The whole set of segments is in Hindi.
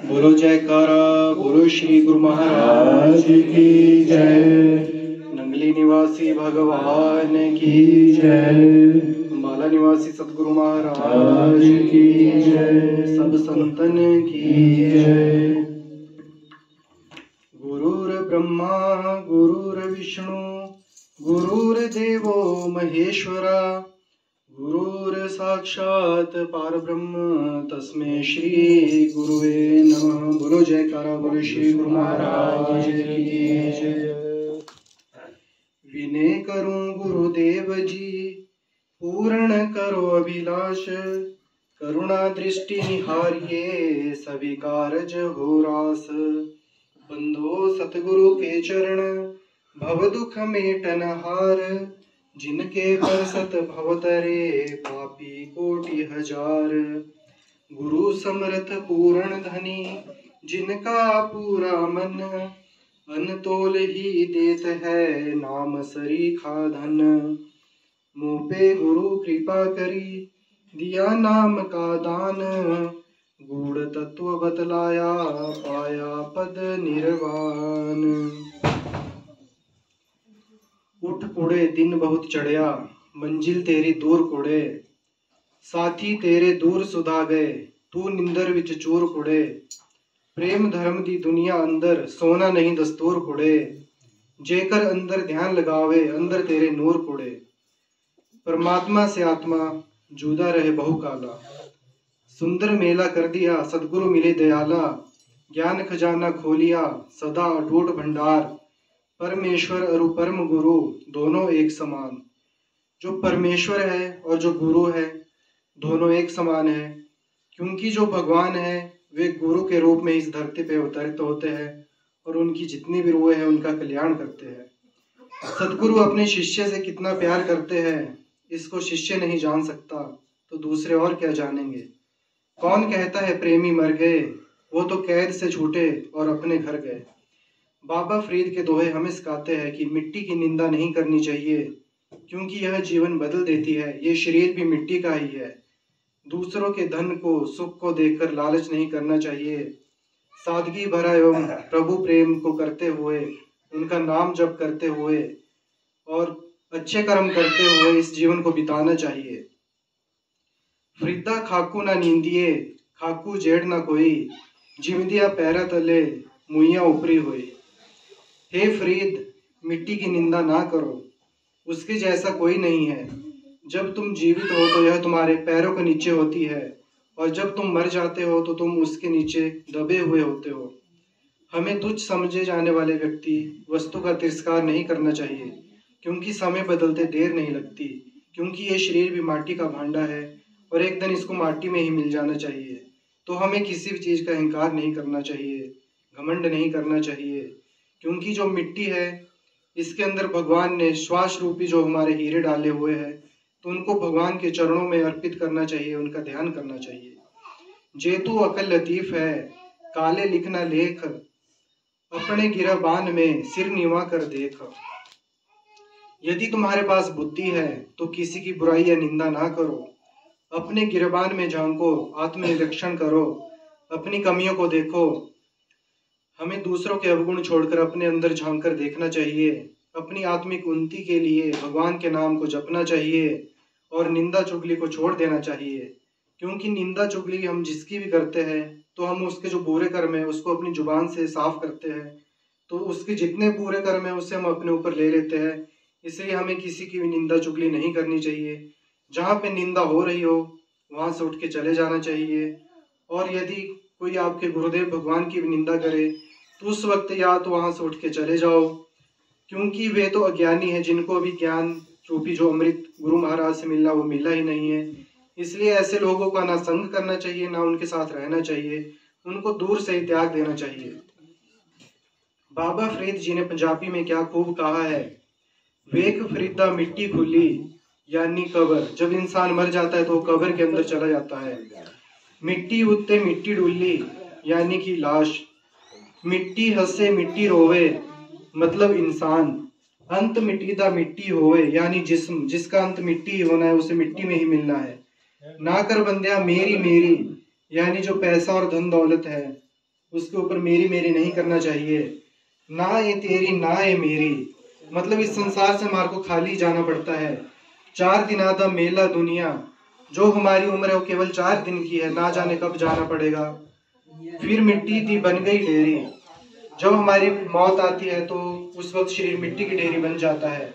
बोलो जयकारा, बोलो श्री गुरु महाराज की जय। नंगली निवासी भगवान की जय। अंबाला निवासी सतगुरु महाराज की जय। सब संतन की जय। गुरुर ब्रह्मा गुरुर्विष्णु गुरुर्देवो महेश्वरा गुरुर साक्षात परब्रह्म तस्मै श्री गुरुवे नमः। बोलो जयकारा, बोलो श्री गुरु महाराज की जय। विनय करूं गुरुदेव जी पूर्ण करो अभिलाष, करुणा दृष्टि निहारिये सभी कारज हो रास। बंधो सतगुरु के चरण भव दुख मेटन हार, जिनके परसत भवतरे पापी कोटि हजार। गुरु समर्थ पूर्ण धनी जिनका पूरा मन, अनतोल ही देत है नाम सरीखा धन। मुँह पे गुरु कृपा करी दिया नाम का दान, गूढ़ तत्व बतलाया पाया पद निर्वाण। उठ कुड़े दिन बहुत चढ़िया, मंजिल तेरी दूर कुड़े, साथी तेरे दूर सुधा गए तू निंदर विच चूर कुड़े। प्रेम धर्म दी दुनिया अंदर सोना नहीं दस्तूर कुड़े, जेकर अंदर ध्यान लगावे अंदर तेरे नूर कुड़े। परमात्मा से आत्मा जुदा रहे बहु काला, सुंदर मेला कर दिया सदगुरु मिले दयाला। ज्ञान खजाना खोलिया सदा अटूट भंडार, परमेश्वर और परम गुरु दोनों एक समान। जो परमेश्वर है और जो गुरु है दोनों एक समान है, क्योंकि जो भगवान है वे गुरु के रूप में इस धरती पे अवतरित होते हैं और उनकी जितनी भी रूहें हैं उनका कल्याण करते हैं। सदगुरु अपने शिष्य से कितना प्यार करते हैं इसको शिष्य नहीं जान सकता तो दूसरे और क्या जानेंगे। कौन कहता है प्रेमी मर गए, वो तो कैद से छूटे और अपने घर गए। बाबा फरीद के दोहे हमें सिखाते हैं कि मिट्टी की निंदा नहीं करनी चाहिए, क्योंकि यह जीवन बदल देती है। ये शरीर भी मिट्टी का ही है। दूसरों के धन को सुख को देखकर लालच नहीं करना चाहिए। सादगी भरा एवं प्रभु प्रेम को करते हुए, उनका नाम जप करते हुए और अच्छे कर्म करते हुए इस जीवन को बिताना चाहिए। फरीदा खाकू ना नींदिए खाकू जेड़ ना कोई, जिमदिया पैरा तले मुइया ऊपरी हुई। हे फरीद, मिट्टी की निंदा ना करो, उसके जैसा कोई नहीं है। जब तुम जीवित हो तो यह तुम्हारे पैरों के नीचे होती है, और जब तुम मर जाते हो तो तुम उसके नीचे दबे हुए होते हो। हमें तुच्छ समझे जाने वाले व्यक्ति वस्तु का तिरस्कार नहीं करना चाहिए, क्योंकि समय बदलते देर नहीं लगती। क्योंकि ये शरीर भी माटी का भांडा है और एक दिन इसको माटी में ही मिल जाना चाहिए। तो हमें किसी भी चीज़ का अहंकार नहीं करना चाहिए, घमंड नहीं करना चाहिए, क्योंकि जो मिट्टी है इसके अंदर भगवान ने श्वास रूपी जो हमारे हीरे डाले हुए हैं, तो उनको भगवान के चरणों में अर्पित करना चाहिए, उनका ध्यान करना चाहिए। जेतु अकल लतीफ है काले लिखना लेख, अपने गिरबान में सिर निवा कर देख। यदि तुम्हारे पास बुद्धि है तो किसी की बुराई या निंदा ना करो, अपने गिरबान में झांको, आत्मनिरीक्षण करो, अपनी कमियों को देखो। हमें दूसरों के अवगुण छोड़कर अपने अंदर झांक कर देखना चाहिए। अपनी आत्मिक उन्नति के लिए भगवान के नाम को जपना चाहिए और निंदा चुगली को छोड़ देना चाहिए। क्योंकि निंदा चुगली हम जिसकी भी करते हैं तो हम उसके जो बुरे कर्म है उसको अपनी जुबान से साफ करते हैं, तो उसके जितने बुरे कर्म है उससे हम अपने ऊपर ले लेते हैं। इसलिए हमें किसी की भी निंदा चुगली नहीं करनी चाहिए। जहाँ पे निंदा हो रही हो वहाँ से उठ के चले जाना चाहिए। और यदि कोई आपके गुरुदेव भगवान की भी निंदा करे तो उस वक्त या तो वहाँ से उठ के चले जाओ, क्योंकि वे तो अज्ञानी है, जिनको अभी ज्ञान रूपी जो अमृत गुरु महाराज से मिलना वो मिला ही नहीं है। इसलिए ऐसे लोगों का ना संग करना चाहिए, ना उनके साथ रहना चाहिए, उनको दूर से ही त्याग देना चाहिए। बाबा फरीद जी ने पंजाबी में क्या खूब कहा है, वेख फरीदा मिट्टी खुली यानी कबर। जब इंसान मर जाता है तो कब्र के अंदर चला जाता है। मिट्टी उत्ते मिट्टी डुल्ली यानी कि लाश। मिट्टी हंसे मिट्टी रोवे मतलब इंसान। अंत मिट्टी दा मिट्टी होवे यानी जिस्म, जिसका अंत मिट्टी ही होना है उसे मिट्टी में ही मिलना है। ना कर बंदिया मेरी मेरी यानी जो पैसा और धन दौलत है उसके ऊपर मेरी मेरी नहीं करना चाहिए। ना ये तेरी ना ये मेरी, मतलब इस संसार से हमारे को खाली जाना पड़ता है। 4 दिन आधा मेला दुनिया, जो हमारी उम्र है वो केवल 4 दिन की है, ना जाने कब जाना पड़ेगा। फिर मिट्टी दी बन गई ढेरी, जब हमारी मौत आती है तो उस वक्त शरीर मिट्टी की ढेरी बन जाता है।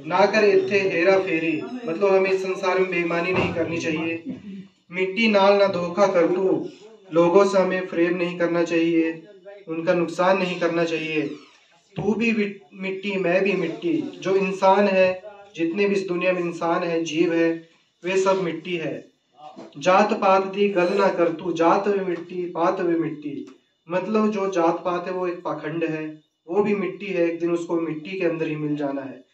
ना कर इत्थे हेरा फेरी, मतलब हमें इस संसार में बेईमानी नहीं करनी चाहिए। मिट्टी नाल ना धोखा कर तू, लोगों से हमें फ्रेब नहीं करना चाहिए, उनका नुकसान नहीं करना चाहिए। तू भी मिट्टी मैं भी मिट्टी, जो इंसान है, जितने भी इस दुनिया में इंसान है, जीव है, वे सब मिट्टी है। जात पात दी गल ना कर तू, जात वे मिट्टी पात वे मिट्टी, मतलब जो जात पात है वो एक पाखंड है, वो भी मिट्टी है, एक दिन उसको मिट्टी के अंदर ही मिल जाना है।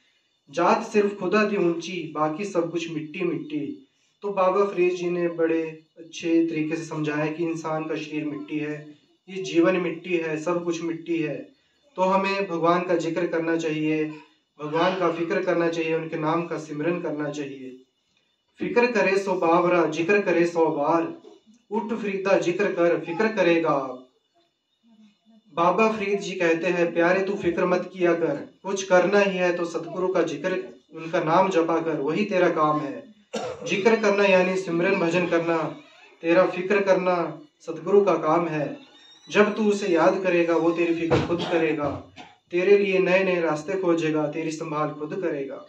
जात सिर्फ खुदा दी ऊंची, बाकी सब कुछ मिट्टी मिट्टी। तो बाबा फरीद जी ने बड़े अच्छे तरीके से समझाया कि इंसान का शरीर मिट्टी है, ये जीवन मिट्टी है, सब कुछ मिट्टी है। तो हमें भगवान का जिक्र करना चाहिए, भगवान का फिक्र करना चाहिए, उनके नाम का सिमरन करना चाहिए। फिक्र करे सो बावरा, जिक्र करे 100 बार, उठ फरीदा जिक्र कर, फिक्र करेगा आप। बाबा फरीद जी कहते हैं, प्यारे तू फिक्र मत किया कर, कुछ करना ही है तो सतगुरु का जिक्र, उनका नाम जपा कर, वही तेरा काम है। जिक्र करना यानी सिमरन भजन करना, तेरा फिक्र करना सतगुरु का काम है। जब तू उसे याद करेगा वो तेरी फिक्र खुद करेगा, तेरे लिए नए नए रास्ते खोजेगा, तेरी संभाल खुद करेगा।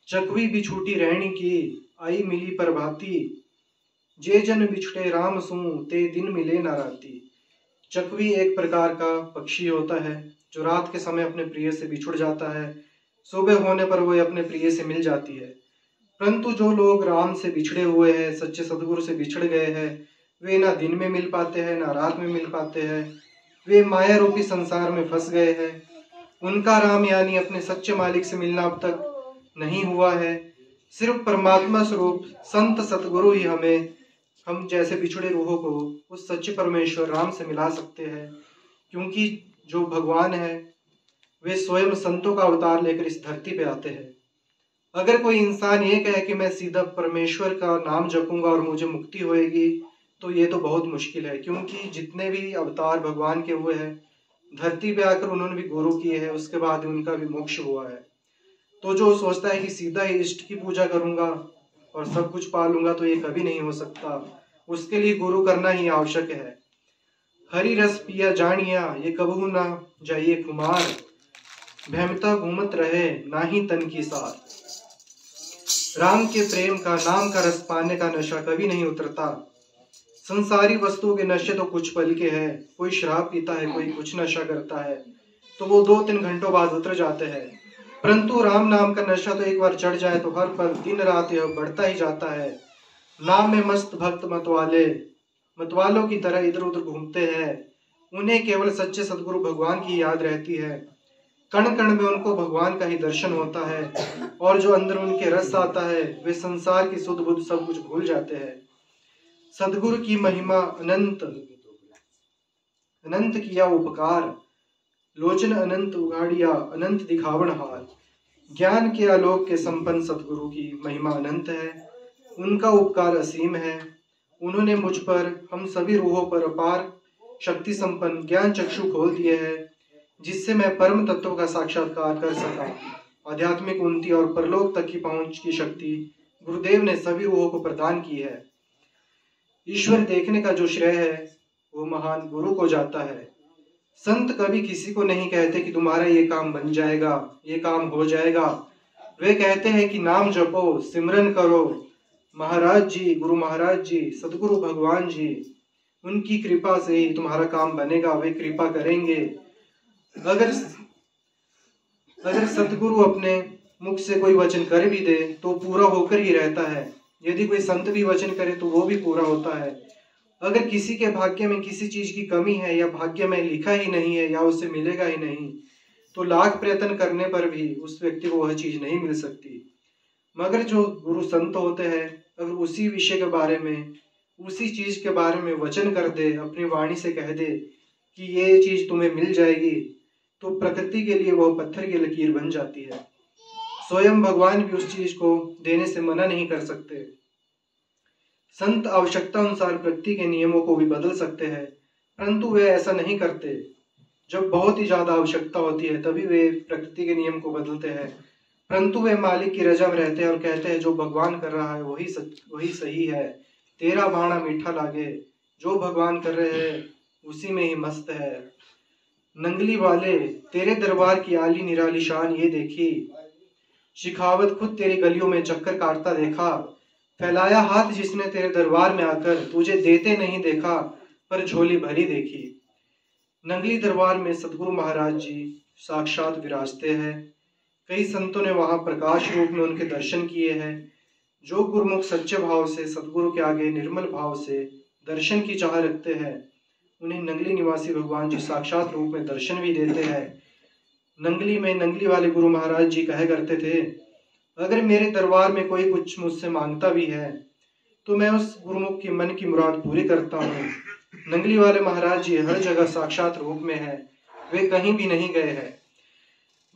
चकवी भी छूटी रहनी की, आई मिली प्रभाती, जे जन बिछड़े राम सू, ते दिन मिले ना राती। चकवी एक प्रकार का पक्षी होता है जो रात के समय अपने प्रिय से बिछुड़ जाता है, सुबह होने पर वो अपने प्रिय से मिल जाती है। परंतु जो लोग राम से बिछड़े हुए हैं, सच्चे सदगुरु से बिछड़ गए हैं, वे ना दिन में मिल पाते हैं ना रात में मिल पाते हैं, वे माया रूपी संसार में फंस गए हैं। उनका राम यानी अपने सच्चे मालिक से मिलना अब तक नहीं हुआ है। सिर्फ परमात्मा स्वरूप संत सतगुरु ही हम जैसे बिछड़े रूहों को उस सच्चे परमेश्वर राम से मिला सकते हैं, क्योंकि जो भगवान है वे स्वयं संतों का अवतार लेकर इस धरती पे आते हैं। अगर कोई इंसान ये कहे कि मैं सीधा परमेश्वर का नाम जपूंगा और मुझे मुक्ति होएगी, तो ये तो बहुत मुश्किल है, क्योंकि जितने भी अवतार भगवान के हुए हैं धरती पे आकर उन्होंने भी गुरु किए हैं, उसके बाद उनका भी मोक्ष हुआ है। तो जो सोचता है कि सीधा ही इष्ट की पूजा करूंगा और सब कुछ पा लूंगा, तो ये कभी नहीं हो सकता, उसके लिए गुरु करना ही आवश्यक है। हरि रस पिया जानिया, ये कबहू ना जाइए खुमार, भैमता घूमत रहे ना ही तन की सार। राम के प्रेम का नाम का रस पाने का नशा कभी नहीं उतरता। संसारी वस्तुओं के नशे तो कुछ पल के हैं, कोई शराब पीता है, कोई कुछ नशा करता है, तो वो 2-3 घंटों बाद उतर जाते हैं। परंतु राम नाम का नशा तो एक बार चढ़ जाए तो हर पल दिन रात यह बढ़ता ही जाता है। नाम में मस्त भक्त मतवालों की तरह इधर उधर घूमते हैं, उन्हें केवल सच्चे सदगुरु भगवान की याद रहती है। कण कण में उनको भगवान का ही दर्शन होता है, और जो अंदर उनके रस आता है वे संसार की सुध बुध सब कुछ भूल जाते हैं। सदगुरु की महिमा अनंत, अनंत किया उपकार, लोचन अनंत उगाड़िया, अनंत दिखावन हार। ज्ञान के आलोक के संपन्न सदगुरु की महिमा अनंत है, उनका उपकार असीम है। उन्होंने मुझ पर, हम सभी रूहों पर अपार शक्ति संपन्न ज्ञान चक्षु खोल दिए हैं, जिससे मैं परम तत्व का साक्षात्कार कर सका। आध्यात्मिक उन्नति और परलोक तक की पहुंच की शक्ति गुरुदेव ने सभी रूहों को प्रदान की है। ईश्वर देखने का जो श्रेय है वो महान गुरु को जाता है। संत कभी किसी को नहीं कहते कि तुम्हारा ये काम बन जाएगा, ये काम हो जाएगा। वे कहते हैं कि नाम जपो, सिमरन करो। महाराज जी, गुरु महाराज जी, सदगुरु भगवान जी, उनकी कृपा से ही तुम्हारा काम बनेगा, वे कृपा करेंगे। अगर सतगुरु अपने मुख से कोई वचन कर भी दे तो पूरा होकर ही रहता है, यदि कोई संत भी वचन करे तो वो भी पूरा होता है। अगर किसी के भाग्य में किसी चीज की कमी है या भाग्य में लिखा ही नहीं है या उसे मिलेगा ही नहीं, तो लाख प्रयत्न करने पर भी उस व्यक्ति को वह चीज नहीं मिल सकती। मगर जो गुरु संत होते हैं, अगर उसी विषय के बारे में, उसी चीज के बारे में वचन कर दे, अपनी वाणी से कह दे कि ये चीज तुम्हें मिल जाएगी, तो प्रकृति के लिए वह पत्थर की लकीर बन जाती है। स्वयं भगवान भी उस चीज को देने से मना नहीं कर सकते। संत आवश्यकता अनुसार प्रकृति के नियमों को भी बदल सकते हैं। परंतु वे ऐसा नहीं करते। जब बहुत ही ज्यादा आवश्यकता होती है तभी वे प्रकृति के नियम को बदलते हैं, परंतु वे मालिक की रजा में रहते हैं और कहते हैं जो भगवान कर रहा है वही सही है। तेरा बाणा मीठा लागे, जो भगवान कर रहे हैं उसी में ही मस्त है। नंगली वाले तेरे दरबार की आली निराली शान ये देखी, शिखावत खुद तेरी गलियों में चक्कर काटता देखा। फैलाया हाथ जिसने तेरे दरबार में आकर, तुझे देते नहीं देखा पर झोली भरी देखी। नंगली दरबार में सदगुरु महाराज जी साक्षात विराजते हैं। कई संतों ने वहां प्रकाश रूप में उनके दर्शन किए हैं। जो गुरुमुख सच्चे भाव से सदगुरु के आगे निर्मल भाव से दर्शन की चाह रखते हैं, उन्हें नंगली निवासी भगवान जी साक्षात रूप में दर्शन भी देते हैं। नंगली में नंगली वाले गुरु महाराज जी कहा करते थे, अगर मेरे दरबार में कोई कुछ मुझसे मांगता भी है तो मैं उस गुरुमुख की मन की मुराद पूरी करता हूँ। नंगली वाले महाराज जी हर जगह साक्षात रूप में है, वे कहीं भी नहीं गए हैं।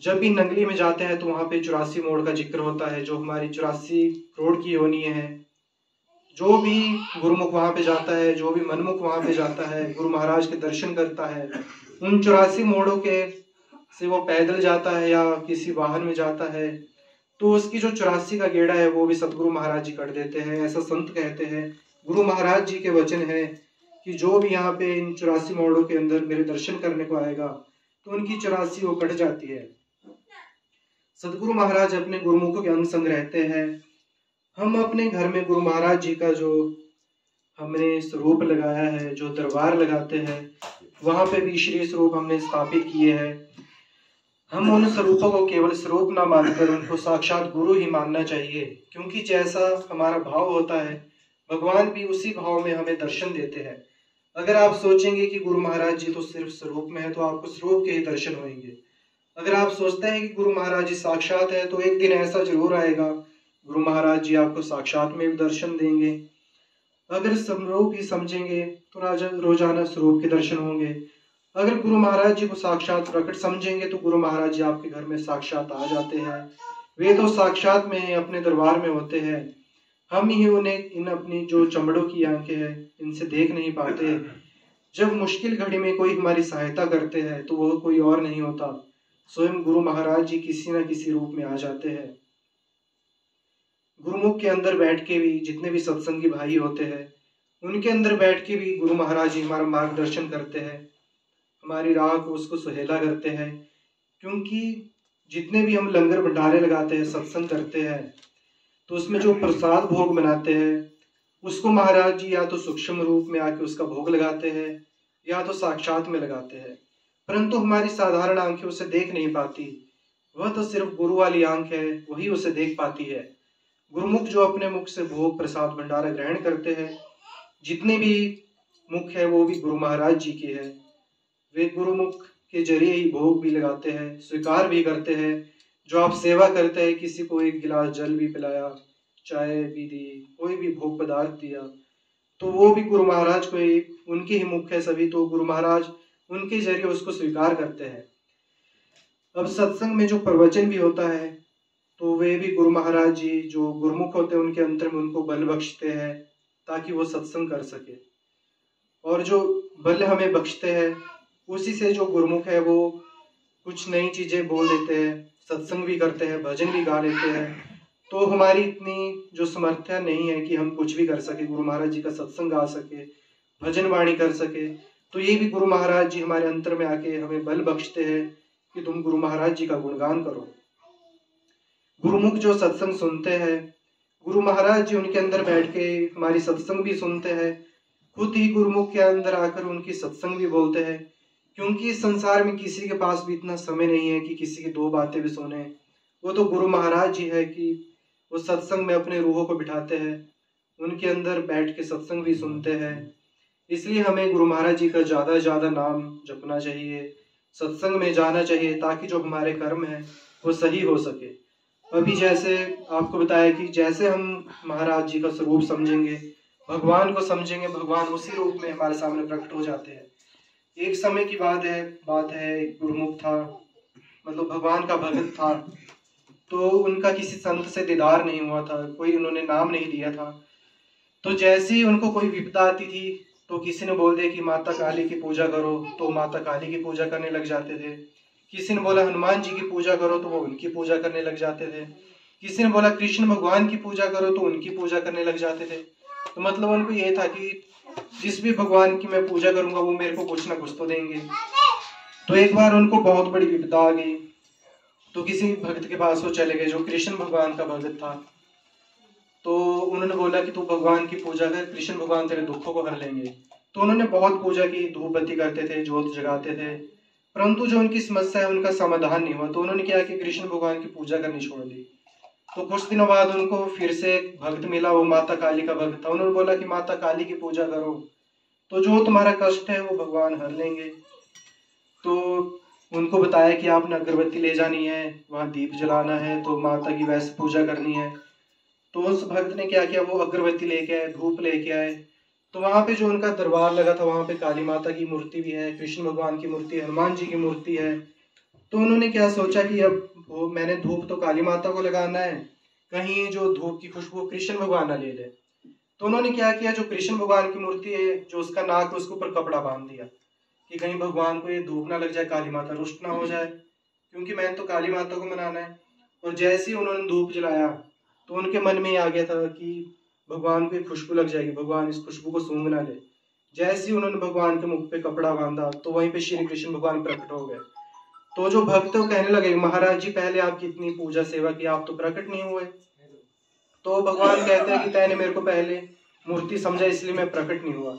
जब भी नंगली में जाते हैं तो वहां पे 84 मोड़ का जिक्र होता है, जो हमारी 84 करोड़ की योनि है। जो भी गुरुमुख वहां पे जाता है, जो भी मनमुख वहां पे जाता है, गुरु महाराज के दर्शन करता है, उन 84 मोड़ों के से वो पैदल जाता है या किसी वाहन में जाता है तो उसकी जो 84 का गेड़ा है वो भी सतगुरु महाराज जी कर देते हैं, ऐसा संत कहते हैं। गुरु महाराज जी के वचन है कि जो भी यहाँ पे इन 84 मोड़ों के अंदर मेरे दर्शन करने को आएगा तो उनकी 84 वो कट जाती है। सदगुरु महाराज अपने गुरुमुखों के अंग संग रहते हैं। हम अपने घर में गुरु महाराज जी का जो हमने स्वरूप लगाया है, जो दरबार लगाते हैं, वहां पे भी श्री स्वरूप हमने स्थापित किए हैं। हम उन स्वरूपों को केवल स्वरूप ना मानकर उनको साक्षात गुरु ही मानना चाहिए, क्योंकि जैसा हमारा भाव होता है भगवान भी उसी भाव में हमें दर्शन देते हैं। अगर आप सोचेंगे कि गुरु महाराज जी तो सिर्फ स्वरूप में है तो आपको स्वरूप के ही दर्शन होंगे। अगर आप सोचते हैं कि गुरु महाराज जी साक्षात है तो एक दिन ऐसा जरूर आएगा गुरु महाराज जी आपको साक्षात में भी दर्शन देंगे। अगर स्वरूप ही समझेंगे तो रोजाना स्वरूप के दर्शन होंगे। अगर गुरु महाराज जी को साक्षात प्रकट समझेंगे तो गुरु महाराज जी आपके घर में साक्षात आ जाते हैं। वे तो साक्षात में अपने दरबार में होते हैं, हम ही उन्हें इन अपनी जो चमड़ों की आंखें हैं इनसे देख नहीं पाते। जब मुश्किल घड़ी में कोई हमारी सहायता करते हैं तो वह कोई और नहीं होता, स्वयं गुरु महाराज जी किसी न किसी रूप में आ जाते हैं। गुरुमुख के अंदर बैठ के भी जितने भी सत्संगी भाई होते हैं उनके अंदर बैठ के भी गुरु महाराज जी हमारा मार्गदर्शन करते हैं, हमारी राह को उसको सुहेला करते हैं। क्योंकि जितने भी हम लंगर भंडारे लगाते हैं, सत्संग करते हैं, तो उसमें जो प्रसाद भोग बनाते हैं उसको महाराज जी या तो सूक्ष्म रूप में आके उसका भोग लगाते हैं या तो साक्षात में लगाते हैं, परंतु हमारी साधारण आंखें उसे देख नहीं पाती। वह तो सिर्फ गुरु वाली आंख है, वही उसे देख पाती है। गुरुमुख जो अपने मुख से भोग प्रसाद भंडारा ग्रहण करते हैं, जितने भी मुख है वो भी गुरु महाराज जी के हैं। वे गुरुमुख के जरिए ही भोग भी लगाते हैं, स्वीकार भी करते हैं। जो आप सेवा करते हैं, किसी को एक गिलास जल भी पिलाया, चाय भी दी, कोई भी भोग पदार्थ दिया, तो वो भी गुरु महाराज को ही, उनके ही मुख है सभी, तो गुरु महाराज उनके जरिए उसको स्वीकार करते हैं। अब सत्संग में जो प्रवचन भी होता है तो वे भी गुरु महाराज जी जो गुरुमुख होते हैं उनके अंतर में उनको बल बख्शते हैं ताकि वो सत्संग कर सके। और जो बल हमें बख्शते हैं उसी से जो गुरुमुख है वो कुछ नई चीजें बोल देते हैं, सत्संग भी करते हैं, भजन भी गा लेते हैं। तो हमारी इतनी जो समर्थ्या नहीं है कि हम कुछ भी कर सके, गुरु महाराज जी का सत्संग गा सके, भजन वाणी कर सके। तो ये भी गुरु महाराज जी हमारे अंतर में आके हमें बल बख्शते हैं कि तुम गुरु महाराज जी का गुणगान करो। गुरुमुख जो सत्संग सुनते हैं, गुरु महाराज जी उनके अंदर बैठ के हमारी सत्संग भी सुनते हैं, खुद ही गुरुमुख के अंदर आकर उनकी सत्संग भी बोलते हैं। क्योंकि इस संसार में किसी के पास भी इतना समय नहीं है कि किसी की दो बातें भी सुने। वो तो गुरु महाराज जी है कि वो सत्संग में अपने रूहों को बिठाते हैं, उनके अंदर बैठ के सत्संग भी सुनते हैं। इसलिए हमें गुरु महाराज जी का ज्यादा से ज्यादा नाम जपना चाहिए, सत्संग में जाना चाहिए, ताकि जो हमारे कर्म है वो सही हो सके। अभी जैसे आपको बताया कि जैसे हम महाराज जी का स्वरूप समझेंगे, भगवान को समझेंगे, भगवान उसी रूप में हमारे सामने प्रकट हो जाते हैं। एक समय की बात है एक गुरुमुख था, मतलब भगवान का भगत था, तो उनका किसी संत से दीदार नहीं हुआ था, कोई उन्होंने नाम नहीं दिया था। तो जैसे ही उनको कोई विपदा आती थी तो किसी ने बोल दिया कि माता काली की पूजा करो, तो माता काली की पूजा करने लग जाते थे। किसी ने बोला हनुमान जी की पूजा करो, तो वो उनकी पूजा करने लग जाते थे। किसी ने बोला कृष्ण भगवान की पूजा करो, तो उनकी पूजा करने लग जाते थे। तो मतलब उनको ये था कि जिस भी भगवान की मैं पूजा करूंगा वो मेरे को कुछ ना कुछ तो देंगे। तो एक बार उनको बहुत बड़ी विपदा आ गई, तो किसी भक्त के पास वो चले गए जो कृष्ण भगवान का भक्त था। तो उन्होंने बोला कि तू भगवान की पूजा कर, कृष्ण भगवान तेरे दुखों को हर लेंगे। तो उन्होंने बहुत पूजा की, धूप बत्ती करते थे, जोत जगाते थे, परंतु जो उनकी समस्या है उनका समाधान नहीं हुआ। तो उन्होंने क्या कि कृष्ण भगवान की पूजा करनी छोड़ दी। तो कुछ दिनों बाद उनको फिर से एक भक्त मिला, वो माता काली का भक्त था। उन्होंने बोला कि माता काली की पूजा करो, तो जो तुम्हारा कष्ट है वो भगवान हर लेंगे। तो उनको बताया कि आपने अगरबत्ती ले जानी है, वहां दीप जलाना है, तो माता की वैसे पूजा करनी है। तो उस भक्त ने क्या किया, वो अगरबत्ती लेके आए, धूप लेके आए। तो वहां पे जो उनका दरबार लगा था, वहां पे काली माता की मूर्ति भी है, कृष्ण भगवान की मूर्ति है, हनुमान जी की मूर्ति है। तो उन्होंने क्या सोचा कि अब वो मैंने धूप तो काली माता को लगाना है, कहीं जो धूप की खुशबू कृष्ण भगवान ना ले ले। तो उन्होंने क्या किया, जो कृष्ण भगवान की मूर्ति है, जो उसका नाक है, उसके ऊपर कपड़ा बांध दिया कि कहीं भगवान को ये धूप ना लग जाए, काली माता रुष्ट ना हो जाए, क्योंकि मैंने तो काली माता को मनाना है। और जैसे ही उन्होंने धूप जलाया, तो उनके मन में आ गया था कि भगवान को एक खुशबू लग जाएगी, भगवान इस खुशबू को सूंघ ना ले। जैसे ही उन्होंने भगवान के मुख पे कपड़ा बांधा, तो वहीं पे श्री कृष्ण भगवान प्रकट हो गए। तो जो भक्त वो कहने लगे, महाराज जी पहले आपकी इतनी पूजा सेवा की, आप तो प्रकट नहीं हुए। तो भगवान कहते हैं कि तैने मेरे को पहले मूर्ति समझा, इसलिए मैं प्रकट नहीं हुआ,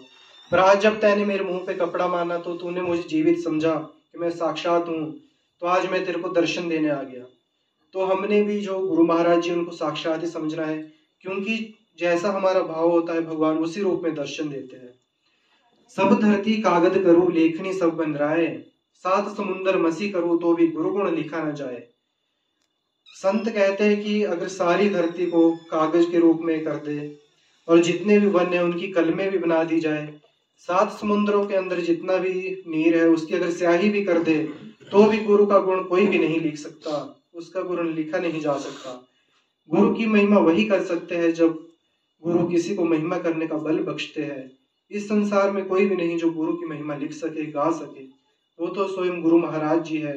पर आज जब तैने मेरे मुंह पे कपड़ा माना, तो तूने मुझे जीवित समझा कि मैं साक्षात हूँ, तो आज मैं तेरे को दर्शन देने आ गया। तो हमने भी जो गुरु महाराज जी उनको साक्षात ही समझना है, क्योंकि जैसा हमारा भाव होता है भगवान उसी रूप में दर्शन देते हैं। सब धरती कागज करूँ, लेखनी सब बन राय, सात समुंदर मसी करूँ, तो भी गुरु गुण लिखा न जाए। संत कहते हैं कि अगर सारी धरती को कागज के रूप में कर दे, और जितने भी वन है उनकी कलमें भी बना दी जाए, सात समुद्रों के अंदर जितना भी नीर है उसकी अगर स्याही भी कर दे, तो भी गुरु का गुण कोई भी नहीं लिख सकता, उसका गुण लिखा नहीं जा सकता। गुरु की महिमा वही कर सकते हैं जब गुरु किसी को महिमा करने का बल बख्शते हैं। इस संसार में कोई भी नहीं जो गुरु की महिमा लिख सके, गा सके। वो तो स्वयं गुरु महाराज जी है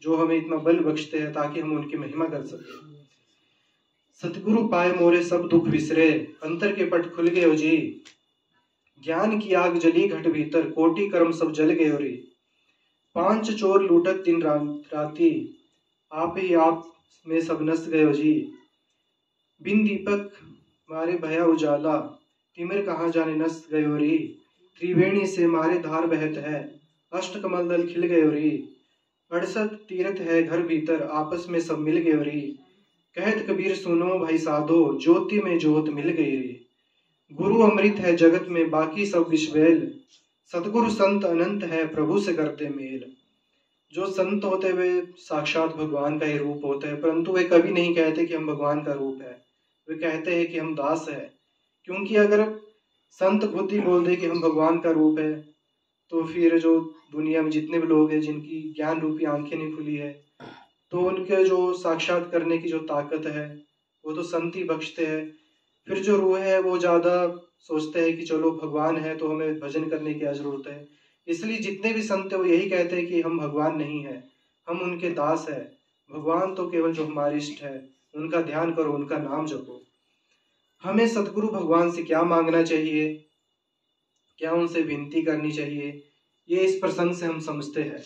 जो हमें इतना बल बख्शते हैं ताकि हम उनकी महिमा कर सके। सतगुरु पाए मोरे सब दुख विसरे, अंतर के पट खुल गए जी, ज्ञान की आग जली घट भीतर, कोटि कर्म सब जल गए रे। पांच चोर लूटत दिन राती, आप ही आप में सब नस गयो जी। बिन दीपक मारे भया उजाला, तिमिर कहाँ जाने नस गयो रे। त्रिवेणी से मारे धार बहत है, अष्ट कमल दल खिल गयो रे। 68 तीर्थ है घर भीतर, आपस में सब मिल गयो रे। कहत कबीर सुनो भाई साधो, ज्योति में ज्योत मिल गई रे। गुरु अमृत है जगत में, बाकी सब विश्वेल, सतगुरु संत अनंत है, प्रभु से करते मेल। जो संत होते वे साक्षात भगवान का ही रूप होते हैं, परंतु वे कभी नहीं कहते कि हम भगवान का रूप है, वे कहते हैं कि हम दास है। क्योंकि अगर संत खुद ही बोल दे कि हम भगवान का रूप है, तो फिर जो दुनिया में जितने भी लोग हैं जिनकी ज्ञान रूपी आंखें नहीं खुली है, तो उनके जो साक्षात करने की जो ताकत है वो तो संत ही बख्शते हैं। फिर जो रूह है वो ज्यादा सोचते हैं कि चलो भगवान है तो हमें भजन करने की क्या जरूरत है। इसलिए जितने भी संत है वो यही कहते हैं कि हम भगवान नहीं है, हम उनके दास है। भगवान तो केवल जो हमारे इष्ट है उनका ध्यान करो, उनका नाम जपो। हमें सतगुरु भगवान से क्या मांगना चाहिए, क्या उनसे विनती करनी चाहिए, ये इस प्रसंग से हम समझते हैं।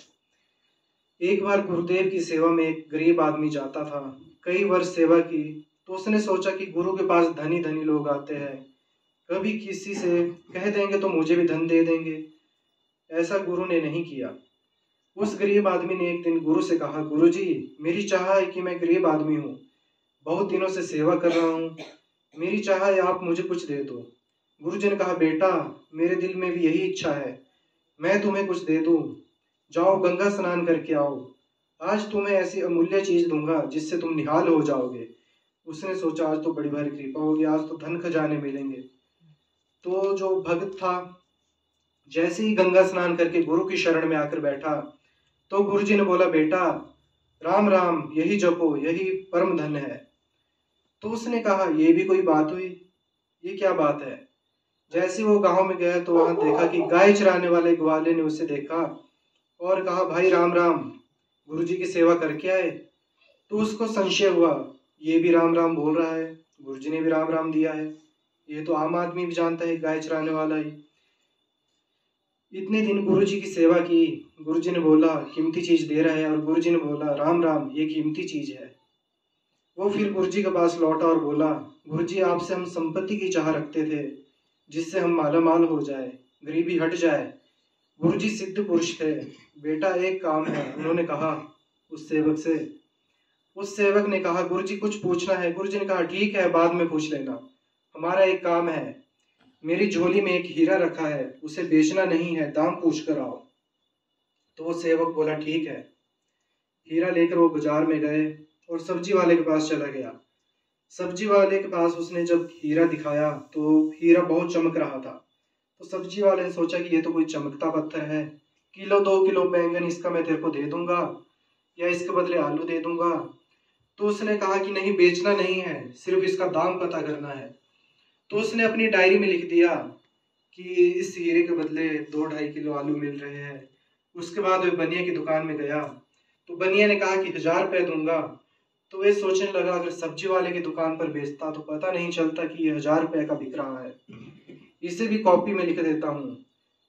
एक बार गुरुदेव की सेवा में एक गरीब आदमी जाता था, कई वर्ष सेवा की, तो उसने सोचा कि गुरु के पास धनी धनी लोग आते हैं, कभी किसी से कह देंगे तो मुझे भी धन दे देंगे। ऐसा गुरु ने नहीं किया। उस गरीब आदमी ने एक दिन गुरु से कहा, गुरु जी मेरी चाह है कि मैं गरीब आदमी हूँ, बहुत दिनों से सेवा कर रहा हूँ, मेरी चाह है आप मुझे कुछ दे दो। गुरु जी ने कहा, बेटा मेरे दिल में भी यही इच्छा है, मैं तुम्हें कुछ दे दूं, जाओ गंगा स्नान करके आओ, आज तुम्हें ऐसी अमूल्य चीज दूंगा जिससे तुम निहाल हो जाओगे। उसने सोचा आज तो बड़ी भारी कृपा होगी, आज तो धन खजाने मिलेंगे। तो जो भक्त था जैसे ही गंगा स्नान करके गुरु की शरण में आकर बैठा, तो गुरु जी ने बोला, बेटा राम राम यही जपो, यही परम धन है। तो उसने कहा, ये भी कोई बात हुई, ये क्या बात है। जैसे वो गांव में गया तो वहां देखा कि गाय चराने वाले ग्वाले ने उसे देखा और कहा, भाई राम राम, गुरुजी की सेवा करके आए। तो उसको संशय हुआ, ये भी राम राम बोल रहा है, गुरुजी ने भी राम राम दिया है, ये तो आम आदमी भी जानता है गाय चराने वाला ही। इतने दिन गुरुजी की सेवा की, गुरुजी ने बोला कीमती चीज दे रहा है, और गुरुजी ने बोला राम राम, ये कीमती चीज है। वो फिर गुरुजी के पास लौटा और बोला, गुरुजी आपसे हम संपत्ति की चाह रखते थे, जिससे हम माला माल हो जाए, गरीबी हट जाए। गुरुजी सिद्ध पुरुष थे, बेटा एक काम है, उन्होंने कहा उस सेवक से। उस सेवक ने कहा, गुरुजी कुछ पूछना है। गुरुजी ने कहा, ठीक है, बाद में पूछ लेना, हमारा एक काम है, मेरी झोली में एक हीरा रखा है, उसे बेचना नहीं है, दाम पूछ कर आओ। तो वो सेवक बोला ठीक है। हीरा लेकर वो बाजार में गए और सब्जी वाले के पास चला गया। सब्जी वाले के पास उसने जब हीरा दिखाया तो हीरा बहुत चमक रहा था। तो सब्जी वाले ने सोचा कि ये तो कोई चमकता पत्थर है, किलो 2 किलो बैंगन इसका मैं तेरे को दे दूंगा, या इसके बदले आलू दे दूंगा। तो उसने कहा कि नहीं, बेचना नहीं है, सिर्फ इसका दाम पता करना है। तो उसने अपनी डायरी में लिख दिया कि इस हीरे के बदले 2-2.5 किलो आलू मिल रहे हैं। उसके बाद वह बनिया की दुकान में गया तो बनिया ने कहा कि 1000 रुपये दूंगा। तो वे सोचने लगा, अगर सब्जी वाले की दुकान पर बेचता तो पता नहीं चलता कि ये 1000 रुपये का बिक रहा है, इसे भी कॉपी में लिख देता हूँ।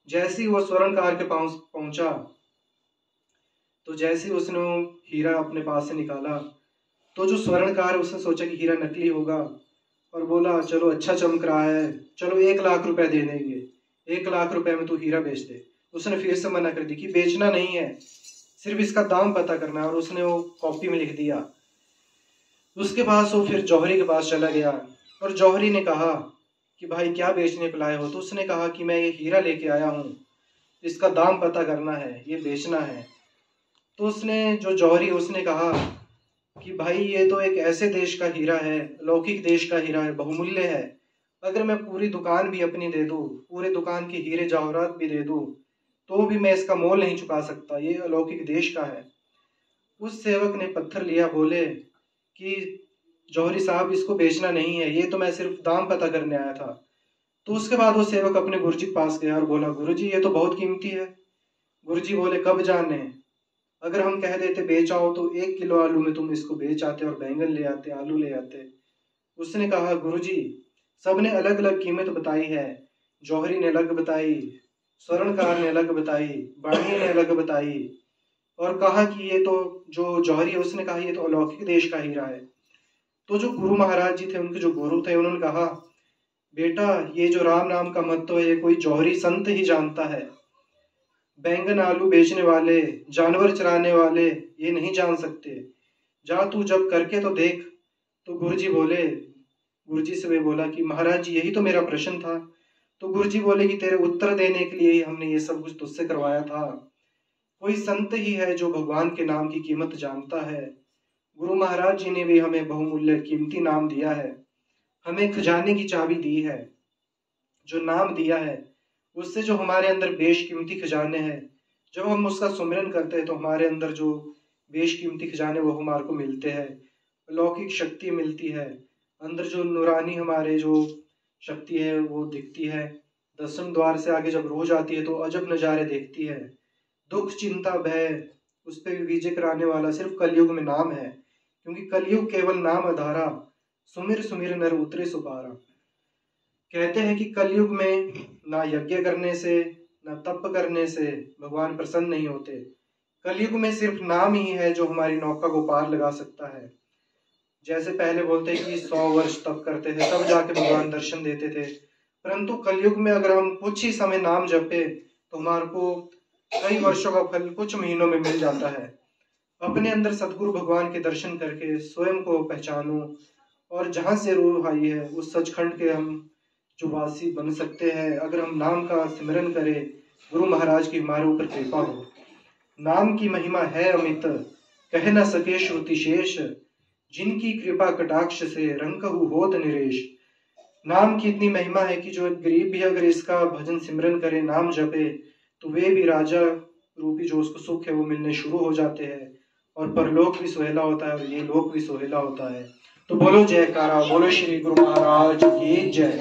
जैसे ही वो स्वर्णकार के पास पहुंचा तो जैसे ही उसने हीरा अपने पास से निकाला तो जो स्वर्णकार है उसने सोचा कि हीरा नकली होगा और बोला, चलो अच्छा चमक रहा है, चलो 1,00,000 रुपए दे देंगे, 1,00,000 रुपए में तू हीरा बेच दे। उसने फिर से मना कर दी कि बेचना नहीं है, सिर्फ इसका दाम पता करना है, और उसने वो कॉपी में लिख दिया। उसके पास वो फिर जौहरी के पास चला गया और जौहरी ने कहा कि भाई क्या बेचने को लाए हो। तो उसने कहा कि मैं ये हीरा लेके आया हूँ, इसका दाम पता करना है, ये बेचना है। तो उसने जो जौहरी उसने कहा कि भाई ये तो एक ऐसे देश का हीरा है, अलौकिक देश का हीरा है, बहुमूल्य है, अगर मैं पूरी दुकान भी अपनी दे दूं, पूरे दुकान के हीरे जवाहरात भी दे दूं, तो भी मैं इसका मोल नहीं चुका सकता, ये अलौकिक देश का है। उस सेवक ने पत्थर लिया, बोले कि जौहरी साहब इसको बेचना नहीं है, ये तो मैं सिर्फ दाम पता करने आया था। तो उसके बाद वो सेवक अपने गुरुजी के पास गया और बोला, गुरुजी ये तो बहुत कीमती है। गुरुजी बोले, कब जाने, अगर हम कह देते बेच आओ तो 1 किलो आलू में तुम इसको बेच आते और बैंगन ले आते, आलू ले आते। उसने कहा, गुरुजी सबने अलग अलग कीमत बताई है, जौहरी ने अलग बताई, स्वर्णकार ने अलग बताई, बाणिये ने अलग बताई, और कहा कि ये तो जो जौहरी है उसने कहा ये तो अलौकिक देश का हीरा है। तो जो गुरु महाराज जी थे, उनके जो गुरु थे, उन्होंने कहा, बेटा ये जो राम नाम का महत्व है ये कोई जौहरी संत ही जानता है, बैंगन आलू बेचने वाले, जानवर चराने वाले ये नहीं जान सकते, जा तू जब करके तो देख। तो गुरुजी से वे बोला कि महाराज जी यही तो मेरा प्रश्न था। तो गुरुजी बोले कि तेरे उत्तर देने के लिए ही हमने ये सब कुछ तुझसे करवाया था, कोई संत ही है जो भगवान के नाम की कीमत जानता है। गुरु महाराज जी ने भी हमें बहुमूल्य कीमती नाम दिया है, हमें खजाने की चाबी दी है, जो नाम दिया है उससे जो हमारे अंदर बेशकीमती खजाने हैं, जब हम उसका सुमिरन करते हैं तो हमारे अंदर जो बेशकीमती खजाने वो हमारे को मिलते हैं, अलौकिक शक्ति मिलती है, अंदर जो नूरानी हमारे जो शक्ति है वो दिखती है। दसम द्वार से आगे जब रोज आती है तो अजब नज़ारे देखती है। दुख चिंता भय उस पर विजय कराने वाला सिर्फ कलयुग में नाम है, क्योंकि कलयुग केवल नाम आधारा, सुमिर सुमिर नर उतरे सुपारा। कहते हैं कि कलयुग में ना यज्ञ करने से ना तप करने से भगवान प्रसन्न नहीं होते, कलयुग में सिर्फ नाम ही है जो हमारी नौका को पार लगा सकता है। जैसे पहले बोलते हैं कि 100 वर्ष तप करते थे तब जाके भगवान दर्शन देते थे, परंतु कलयुग में अगर हम कुछ ही समय नाम जपे तो हमारे को कई वर्षों का फल कुछ महीनों में मिल जाता है। अपने अंदर सदगुरु भगवान के दर्शन करके स्वयं को पहचानो, और जहाँ से रूह आई है उस सचखंड के हम जो वासी बन सकते हैं, अगर हम नाम का सिमरन करें, गुरु महाराज की हमारे ऊपर कृपा हो। नाम की महिमा है अमित, कह न सके श्रुति शेष, जिनकी कृपा कटाक्ष से रंकहु होत निरेश। नाम की इतनी महिमा है कि जो एक गरीब भी अगर इसका भजन सिमरन करे, नाम जपे, तो वे भी राजा रूपी जो उसको सुख है वो मिलने शुरू हो जाते हैं, और परलोक भी सुहेला होता है और ये लोक भी सुहेला होता है। तो बोलो जयकारा, बोलो श्री गुरु महाराज की जय।